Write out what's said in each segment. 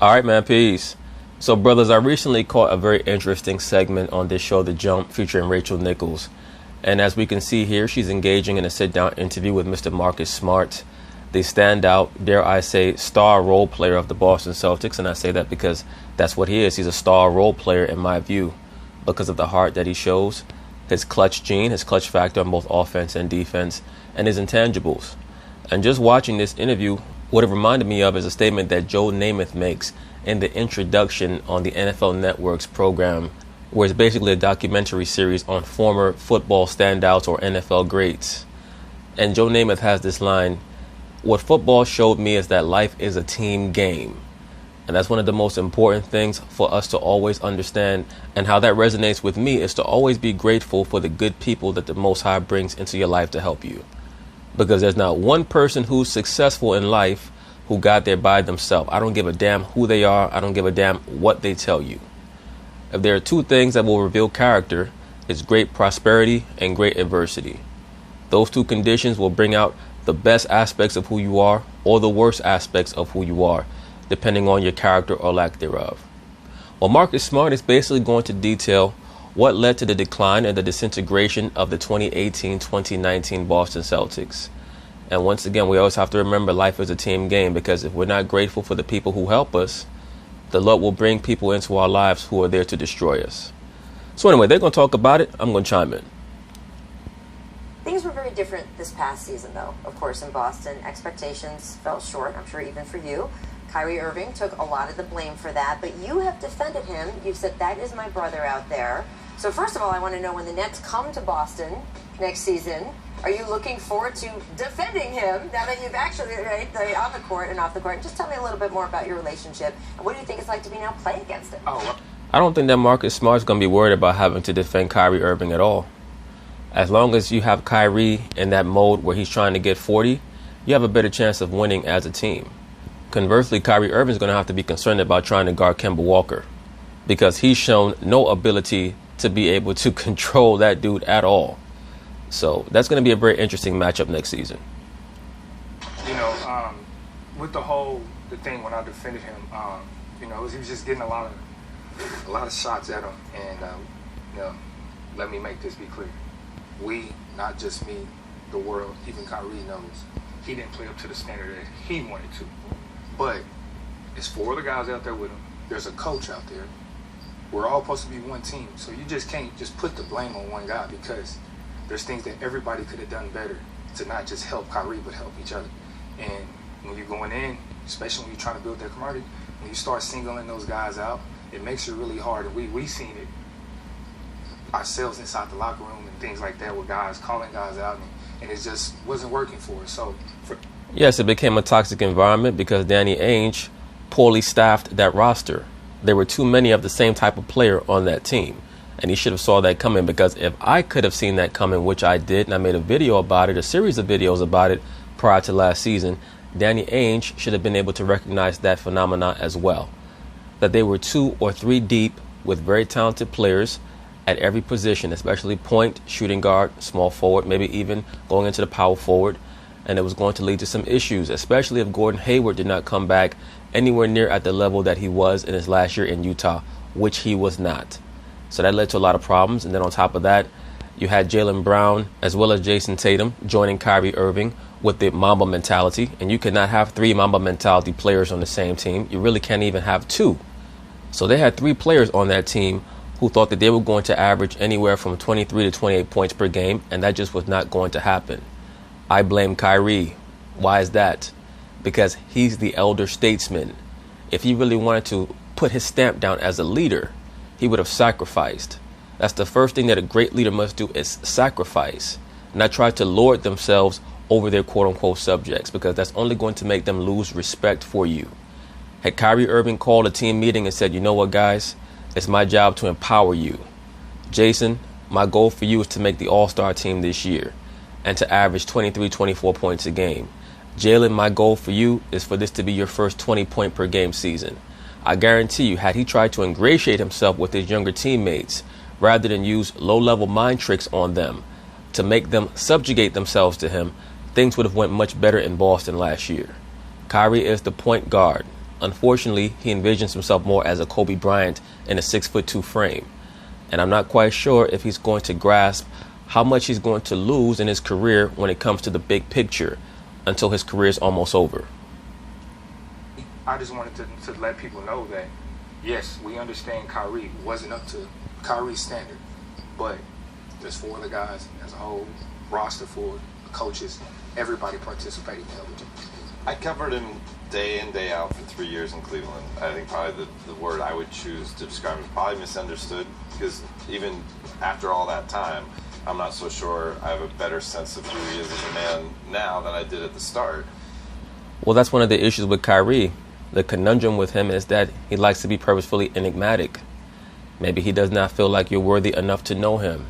All right, man, peace. So, brothers, I recently caught a very interesting segment on this show, The Jump, featuring Rachel Nichols. And as we can see here, she's engaging in a sit-down interview with Mr. Marcus Smart, the standout, dare I say, star role player of the Boston Celtics. And I say that because that's what he is. He's a star role player, in my view, because of the heart that he shows, his clutch gene, his clutch factor on both offense and defense, and his intangibles. And just watching this interview, what it reminded me of is a statement that Joe Namath makes in the introduction on the NFL Network's program, where it's basically a documentary series on former football standouts or NFL greats. And Joe Namath has this line, "What football showed me is that life is a team game." And that's one of the most important things for us to always understand. And how that resonates with me is to always be grateful for the good people that the Most High brings into your life to help you. Because there's not one person who's successful in life who got there by themselves. I don't give a damn who they are. I don't give a damn what they tell you. If there are two things that will reveal character, it's great prosperity and great adversity. Those two conditions will bring out the best aspects of who you are or the worst aspects of who you are, depending on your character or lack thereof. Well, Marcus Smart is basically going to detail what led to the decline and the disintegration of the 2018-2019 Boston Celtics. And once again, we always have to remember life is a team game, because if we're not grateful for the people who help us, the Lord will bring people into our lives who are there to destroy us. So anyway, they're going to talk about it. I'm going to chime in. Things were very different this past season, though. Of course, in Boston, expectations fell short, I'm sure even for you. Kyrie Irving took a lot of the blame for that, but you have defended him. You've said, that is my brother out there. So first of all, I want to know, when the Nets come to Boston next season, are you looking forward to defending him now that you've actually, right, on the court and off the court? And just tell me a little bit more about your relationship, and what do you think it's like to be now play against him? I don't think that Marcus Smart's going to be worried about having to defend Kyrie Irving at all. As long as you have Kyrie in that mode where he's trying to get 40, you have a better chance of winning as a team. Conversely, Kyrie Irving's going to have to be concerned about trying to guard Kemba Walker, because he's shown no ability to be able to control that dude at all. So that's going to be a very interesting matchup next season. You know, with the thing when I defended him, he was just getting a lot of shots at him, and let me make this be clear: we, not just me, the world, even Kyrie knows he didn't play up to the standard that he wanted to. But it's four other guys out there with him. There's a coach out there. We're all supposed to be one team, so you just can't just put the blame on one guy, because there's things that everybody could have done better to not just help Kyrie, but help each other. And when you're going in, especially when you're trying to build that camaraderie, when you start singling those guys out, it makes it really hard. And we've seen it ourselves inside the locker room and things like that, with guys calling guys out, and it just wasn't working for us. So yes, it became a toxic environment because Danny Ainge poorly staffed that roster. There were too many of the same type of player on that team. And he should have saw that coming, because if I could have seen that coming, which I did, and I made a video about it, a series of videos about it prior to last season, Danny Ainge should have been able to recognize that phenomena as well. That they were 2 or 3 deep with very talented players at every position, especially point, shooting guard, small forward, maybe even going into the power forward. And it was going to lead to some issues, especially if Gordon Hayward did not come back anywhere near at the level that he was in his last year in Utah, which he was not. So that led to a lot of problems. And then on top of that, you had Jaylen Brown as well as Jason Tatum joining Kyrie Irving with the Mamba mentality. And you cannot have 3 Mamba mentality players on the same team. You really can't even have 2. So they had 3 players on that team who thought that they were going to average anywhere from 23 to 28 points per game. And that just was not going to happen. I blame Kyrie. Why is that? Because he's the elder statesman. If he really wanted to put his stamp down as a leader, he would have sacrificed. That's the first thing that a great leader must do, is sacrifice, not try to lord themselves over their quote-unquote subjects, because that's only going to make them lose respect for you. Had Kyrie Irving called a team meeting and said, you know what, guys, it's my job to empower you. Jason, my goal for you is to make the all-star team this year and to average 23, 24 points a game. Jaylen, my goal for you is for this to be your first 20-point per game season. I guarantee you, had he tried to ingratiate himself with his younger teammates rather than use low-level mind tricks on them to make them subjugate themselves to him, things would have went much better in Boston last year. Kyrie is the point guard. Unfortunately, he envisions himself more as a Kobe Bryant in a 6'2" frame. And I'm not quite sure if he's going to grasp how much he's going to lose in his career when it comes to the big picture until his career is almost over. I just wanted to let people know that, yes, we understand Kyrie wasn't up to Kyrie's standard, but there's 4 other guys as a whole, roster for coaches, everybody participating in the other team. I covered him day in, day out for 3 years in Cleveland. I think probably the word I would choose to describe him is probably misunderstood, because even after all that time, I'm not so sure I have a better sense of who he is as a man now than I did at the start. Well, that's one of the issues with Kyrie. The conundrum with him is that he likes to be purposefully enigmatic. Maybe he does not feel like you're worthy enough to know him.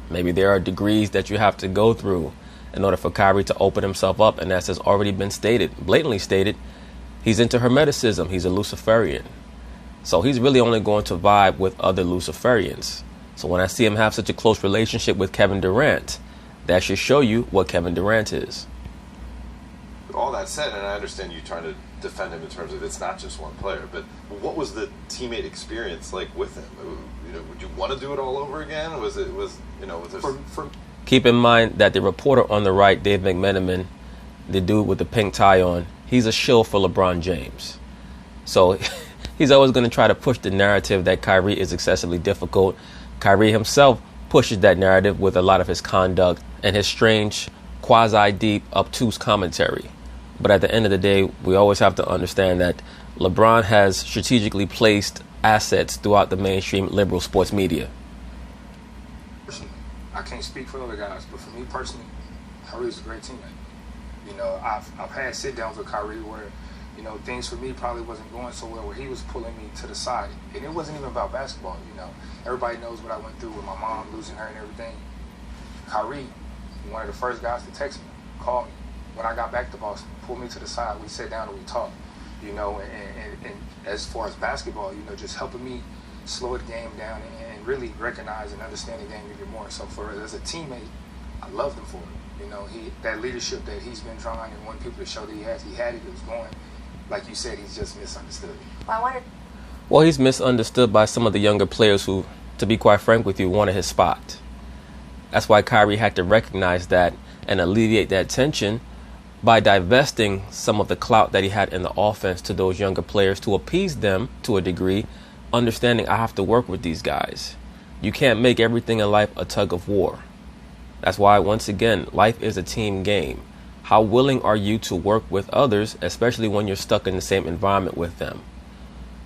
Maybe there are degrees that you have to go through in order for Kyrie to open himself up, and as has already been stated, blatantly stated, he's into Hermeticism. He's a Luciferian. So he's really only going to vibe with other Luciferians. So when I see him have such a close relationship with Kevin Durant, that should show you what Kevin Durant is. All that said, and I understand you trying to defend him in terms of it's not just one player, but what was the teammate experience like with him? You know, would you want to do it all over again? Keep in mind that the reporter on the right, Dave McMenamin, the dude with the pink tie on, he's a shill for LeBron James. So he's always going to try to push the narrative that Kyrie is excessively difficult. Kyrie himself pushes that narrative with a lot of his conduct and his strange, quasi-deep, obtuse commentary. But at the end of the day, we always have to understand that LeBron has strategically placed assets throughout the mainstream liberal sports media. I can't speak for other guys, but for me personally, Kyrie's a great teammate. You know, I've had sit-downs with Kyrie where, you know, things for me probably wasn't going so well, where he was pulling me to the side. And it wasn't even about basketball, you know. Everybody knows what I went through with my mom, losing her and everything. Kyrie, one of the first guys to text me, called me. When I got back to Boston, pulled me to the side, we sat down and we talked, you know, and as far as basketball, you know, just helping me slow the game down and really recognize and understand the game even more. So for as a teammate, I loved him for it. You know, that leadership that he's been trying and wanting people to show that he had it, it was going. Like you said, he's just misunderstood. Well, he's misunderstood by some of the younger players who, to be quite frank with you, wanted his spot. That's why Kyrie had to recognize that and alleviate that tension by divesting some of the clout that he had in the offense to those younger players to appease them to a degree, understanding I have to work with these guys. You can't make everything in life a tug of war. That's why, once again, life is a team game. How willing are you to work with others, especially when you're stuck in the same environment with them?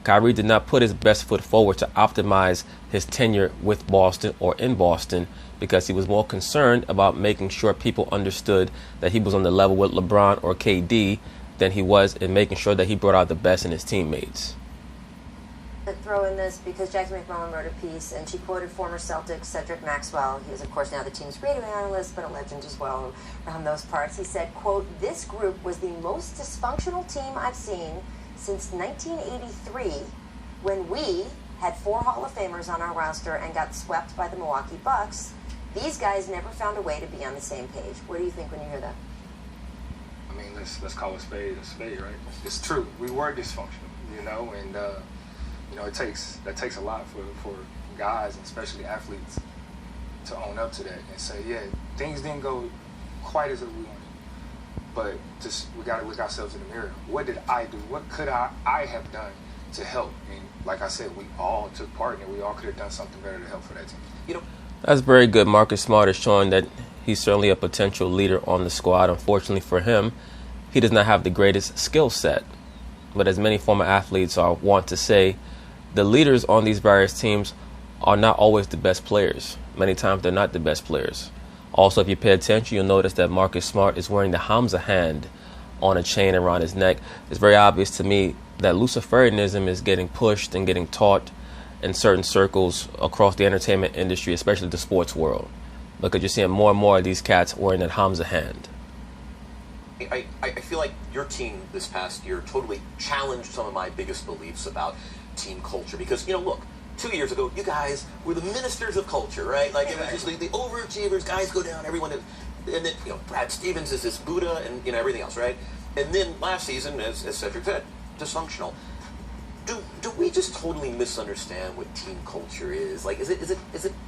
Kyrie did not put his best foot forward to optimize his tenure with Boston or in Boston because he was more concerned about making sure people understood that he was on the level with LeBron or KD than he was in making sure that he brought out the best in his teammates. Throw in this because Jackie McMullen wrote a piece and she quoted former Celtics Cedric Maxwell. He is, of course, now the team's radio analyst, but a legend as well around those parts. He said, quote, "This group was the most dysfunctional team I've seen since 1983 when we had 4 Hall of Famers on our roster and got swept by the Milwaukee Bucks. These guys never found a way to be on the same page." What do you think when you hear that? I mean, let's call a spade, right? It's true. We were dysfunctional, you know, and you know, that takes a lot for guys, and especially athletes, to own up to that and say, yeah, things didn't go quite as we wanted, but just we got to look ourselves in the mirror. What did I do? What could I have done to help? And like I said, we all took part in it. We all could have done something better to help for that team. You know, that's very good. Marcus Smart is showing that he's certainly a potential leader on the squad. Unfortunately for him, he does not have the greatest skill set. But as many former athletes want to say, the leaders on these various teams are not always the best players. Many times they're not the best players. Also, if you pay attention, you'll notice that Marcus Smart is wearing the Hamza hand on a chain around his neck. It's very obvious to me that Luciferianism is getting pushed and getting taught in certain circles across the entertainment industry, especially the sports world, because you're seeing more and more of these cats wearing that Hamza hand. I feel like your team this past year totally challenged some of my biggest beliefs about team culture, because, you know, look, 2 years ago, you guys were the ministers of culture, right? Like, it was just the overachievers, guys go down, everyone is, and then, you know, Brad Stevens is this Buddha and, you know, everything else, right? And then last season, as Cedric said, dysfunctional. Do we just totally misunderstand what team culture is? Like, is it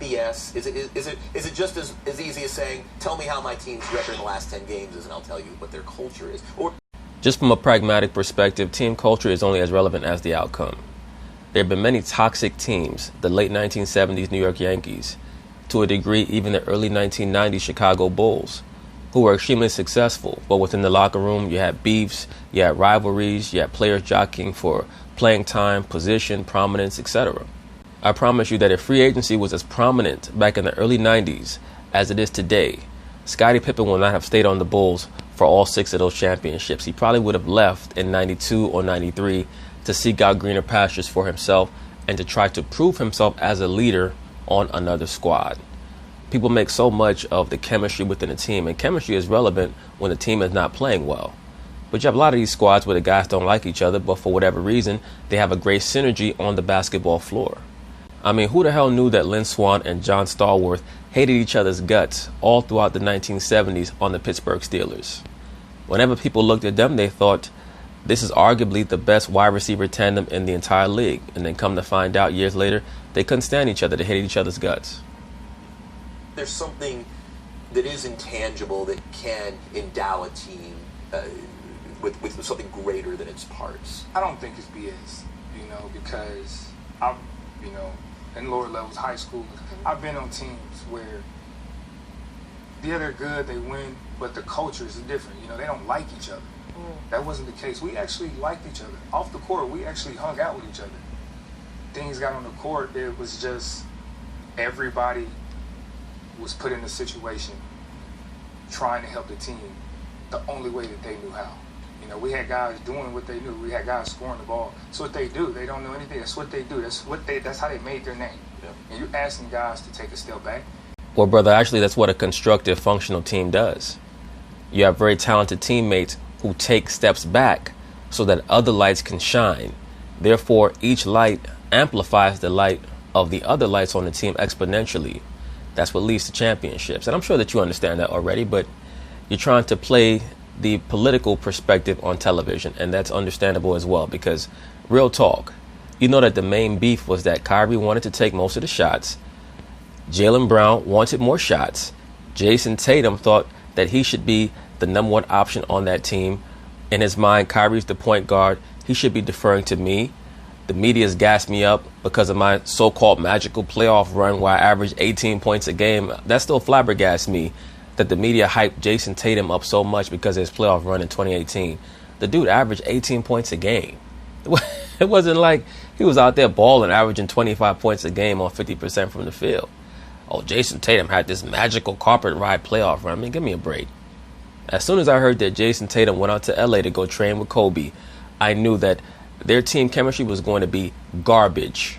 BS? Is it just as easy as saying, tell me how my team's record in the last 10 games is, and I'll tell you what their culture is? Or just from a pragmatic perspective, team culture is only as relevant as the outcome. There have been many toxic teams, the late 1970s New York Yankees, to a degree even the early 1990s Chicago Bulls, who were extremely successful, but within the locker room you had beefs, you had rivalries, you had players jockeying for playing time, position, prominence, etc. I promise you that if free agency was as prominent back in the early 90s as it is today, Scottie Pippen would not have stayed on the Bulls for all 6 of those championships. He probably would have left in 92 or 93 to seek out greener pastures for himself and to try to prove himself as a leader on another squad. People make so much of the chemistry within a team, and chemistry is relevant when the team is not playing well. But you have a lot of these squads where the guys don't like each other, but for whatever reason, they have a great synergy on the basketball floor. I mean, who the hell knew that Lynn Swann and John Stallworth hated each other's guts all throughout the 1970s on the Pittsburgh Steelers? Whenever people looked at them, they thought, this is arguably the best wide receiver tandem in the entire league. And then come to find out years later, they couldn't stand each other. They hated each other's guts. there's something that is intangible that can endow a team with something greater than its parts. I don't think it's BS, because I've, in lower levels, high school, I've been on teams where, yeah, they're good, they win, but the culture is different. They don't like each other. That wasn't the case. We actually liked each other. Off the court, we actually hung out with each other. Things got on the court, it was just everybody was put in a situation trying to help the team the only way that they knew how. We had guys doing what they knew. We had guys scoring the ball. That's what they do. They don't know anything. That's what they do. That's how they made their name. Yeah. And you're asking guys to take a step back. Well, brother, actually, that's what a constructive, functional team does. You have very talented teammates who take steps back so that other lights can shine. Therefore, each light amplifies the light of the other lights on the team exponentially. That's what leads to championships. And I'm sure that you understand that already, but you're trying to play the political perspective on television, and that's understandable as well, because real talk, that the main beef was that Kyrie wanted to take most of the shots. Jaylen Brown wanted more shots. Jason Tatum thought that he should be the number one option on that team. In his mind, Kyrie's the point guard. He should be deferring to me. The media's gassed me up because of my so-called magical playoff run where I averaged 18 points a game. That still flabbergasts me that the media hyped Jason Tatum up so much because of his playoff run in 2018. The dude averaged 18 points a game. It wasn't like he was out there balling, averaging 25 points a game on 50% from the field. Oh, Jason Tatum had this magical carpet ride playoff run. I mean, give me a break. As soon as I heard that Jason Tatum went out to LA to go train with Kobe, I knew that their team chemistry was going to be garbage.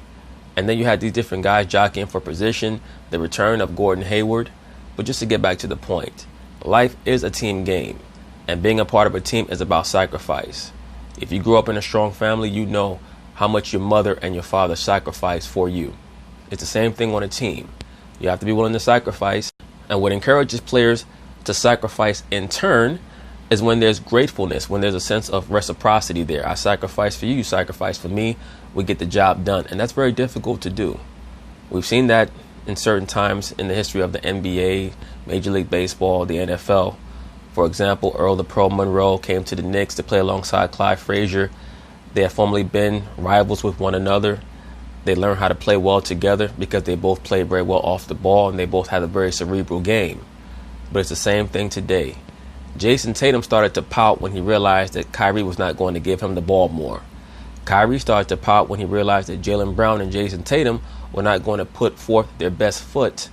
And then you had these different guys jockeying for position, the return of Gordon Hayward. But just to get back to the point, life is a team game, and being a part of a team is about sacrifice. If you grew up in a strong family, you know how much your mother and your father sacrificed for you. It's the same thing on a team. You have to be willing to sacrifice, and what encourages players to sacrifice in turn is when there's gratefulness, when there's a sense of reciprocity there. I sacrifice for you, you sacrifice for me, we get the job done, and that's very difficult to do. We've seen that in certain times in the history of the NBA, Major League Baseball, the NFL. For example, Earl the Pearl Monroe came to the Knicks to play alongside Clyde Frazier. They had formerly been rivals with one another. They learned how to play well together because they both played very well off the ball and they both had a very cerebral game. But it's the same thing today. Jason Tatum started to pout when he realized that Kyrie was not going to give him the ball more. Kyrie started to pout when he realized that Jaylen Brown and Jason Tatum were not going to put forth their best foot,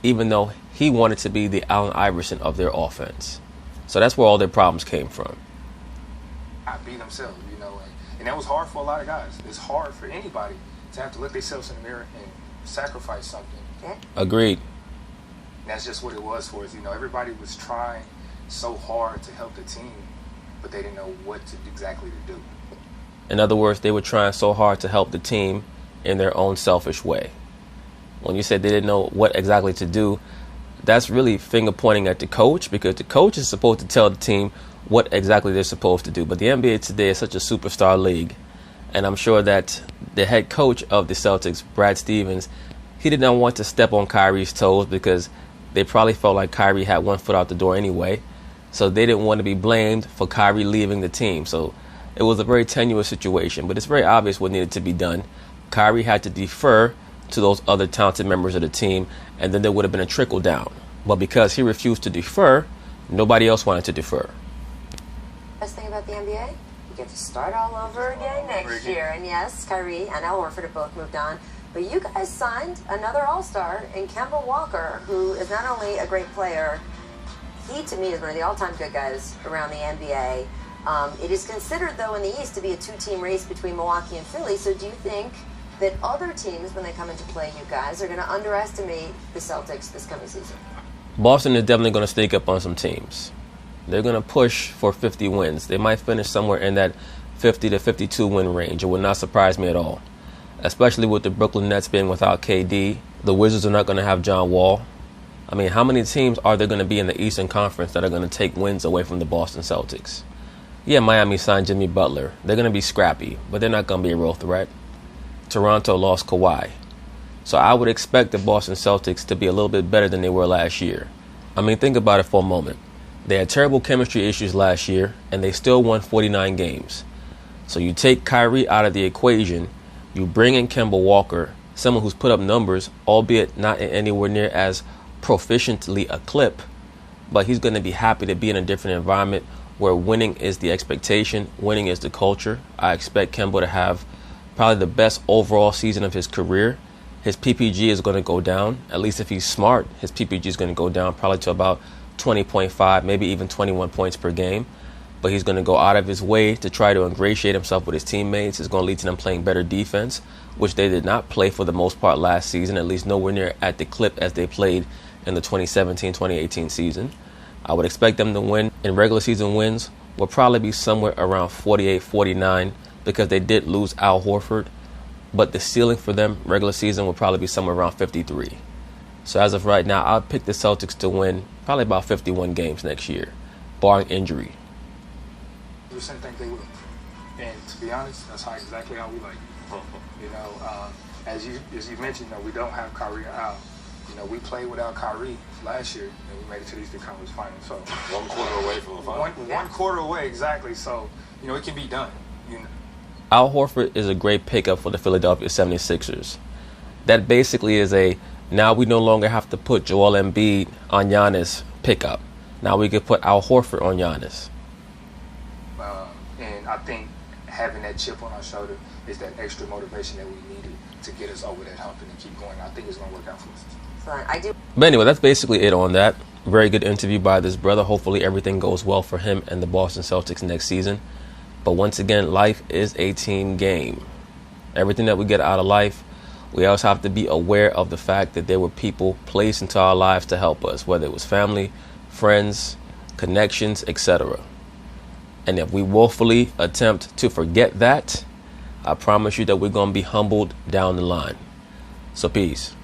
even though he wanted to be the Allen Iverson of their offense. So that's where all their problems came from. I beat themselves, and that was hard for a lot of guys. It's hard for anybody to have to look themselves in the mirror and sacrifice something. Yeah. Agreed. And that's just what it was for us. Everybody was trying so hard to help the team, but they didn't know what exactly to do. In other words, they were trying so hard to help the team in their own selfish way. When you said they didn't know what exactly to do, that's really finger pointing at the coach, because the coach is supposed to tell the team what exactly they're supposed to do. But the NBA today is such a superstar league, and I'm sure that the head coach of the Celtics, Brad Stevens, he did not want to step on Kyrie's toes because they probably felt like Kyrie had one foot out the door anyway. So they didn't want to be blamed for Kyrie leaving the team. So it was a very tenuous situation, but it's very obvious what needed to be done. Kyrie had to defer to those other talented members of the team, and then there would have been a trickle down. But because he refused to defer, nobody else wanted to defer. Best thing about the NBA, you get to start all over again next year. And yes, Kyrie and Al Horford have both moved on. But you guys signed another all-star in Kemba Walker, who is not only a great player, he, to me, is one of the all-time good guys around the NBA. It is considered, though, in the East to be a two-team race between Milwaukee and Philly. So do you think that other teams, when they come into play, you guys, are going to underestimate the Celtics this coming season? Boston is definitely going to sneak up on some teams. They're going to push for 50 wins. They might finish somewhere in that 50 to 52 win range. It would not surprise me at all, especially with the Brooklyn Nets being without KD. The Wizards are not going to have John Wall. I mean, how many teams are there going to be in the Eastern Conference that are going to take wins away from the Boston Celtics? Yeah, Miami signed Jimmy Butler. They're going to be scrappy, but they're not going to be a real threat. Toronto lost Kawhi. So I would expect the Boston Celtics to be a little bit better than they were last year. I mean, think about it for a moment. They had terrible chemistry issues last year, and they still won 49 games. So you take Kyrie out of the equation, you bring in Kemba Walker, someone who's put up numbers, albeit not in anywhere near as proficiently a clip, but he's going to be happy to be in a different environment where winning is the expectation, winning is the culture. I expect Kemba to have probably the best overall season of his career. His PPG is going to go down. At least if he's smart, his PPG is going to go down probably to about 20.5, maybe even 21 points per game. But he's going to go out of his way to try to ingratiate himself with his teammates. It's going to lead to them playing better defense, which they did not play for the most part last season, at least nowhere near at the clip as they played in the 2017-2018 season. I would expect them to win. In regular season wins will probably be somewhere around 48-49 because they did lose Al Horford. But the ceiling for them regular season will probably be somewhere around 53. So as of right now, I'll pick the Celtics to win probably about 51 games next year, barring injury. 100% think they will. And to be honest, that's exactly how we like it. You know, as you mentioned, you know, we don't have Kyrie out. You know, we played without Kyrie last year, and we made it to the Eastern Conference Finals. So 1 quarter away from the final. One quarter away, exactly. So, you know, it can be done. You know. Al Horford is a great pickup for the Philadelphia 76ers. That basically is now we no longer have to put Joel Embiid on Giannis pickup. Now we could put Al Horford on Giannis. And I think having that chip on our shoulder is that extra motivation that we needed to get us over that hump and keep going. I think it's going to work out for us. But anyway, that's basically it on that. Very good interview by this brother. Hopefully everything goes well for him and the Boston Celtics next season. But once again, life is a team game. Everything that we get out of life, we also have to be aware of the fact that there were people placed into our lives to help us, whether it was family, friends, connections, etc. And if we willfully attempt to forget that, I promise you that we're going to be humbled down the line. So peace.